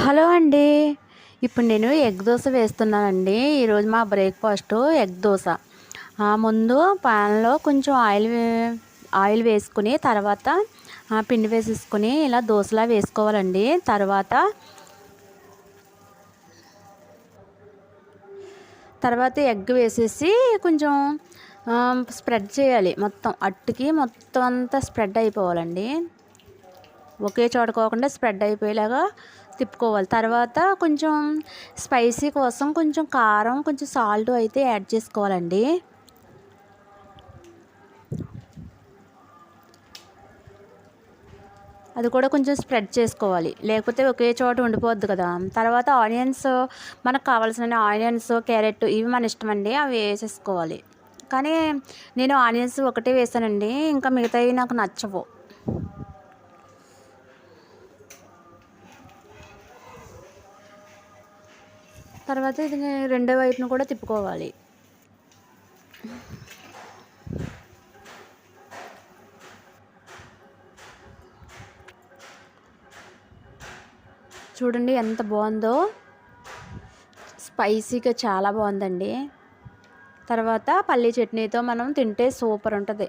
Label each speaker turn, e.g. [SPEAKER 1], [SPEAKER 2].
[SPEAKER 1] Hello అండి. ఇప్పుడు నేను ఎగ్ దోస వేస్తున్నానండి. ఈరోజు మా బ్రేక్‌ఫాస్టు ఎగ్ దోస. ముందు పాన్‌లో కొంచెం ఆయిల్ వేసుకొని తర్వాత పిండి వేసేసుకొని ఇలా దోసలా వేసుకోవాలండి. తర్వాత ఎగ్ వేసేసి కొంచెం స్ప్రెడ్ చేయాలి. మొత్తం అట్టుకి మొత్తం అంతా స్ప్రెడ్ అయిపోవాలండి. ఒకే చోట కాకుండా స్ప్రెడ్ అయిపోయేలాగా తిప్పుకోవాలి. తర్వాత కొంచెం స్పైసీ కోసం కొంచెం కారం, కొంచెం సాల్ట్ అయితే యాడ్ చేసుకోవాలండి. అది కూడా కొంచెం స్ప్రెడ్ చేసుకోవాలి, లేకపోతే ఒకే చోట ఉండిపోద్ది కదా. తర్వాత ఆనియన్స్, మనకు కావాల్సిన ఆనియన్స్, క్యారెట్ ఇవి మన ఇష్టం అండి, అవి వేసేసుకోవాలి. కానీ నేను ఆనియన్స్ ఒకటే వేసానండి, ఇంకా మిగతావి నాకు నచ్చవు. తర్వాత ఇది రెండో వైపును కూడా తిప్పుకోవాలి. చూడండి ఎంత బాగుందో, స్పైసీగా చాలా బాగుందండి. తర్వాత పల్లీ చట్నీతో మనం తింటే సూపర్ ఉంటుంది.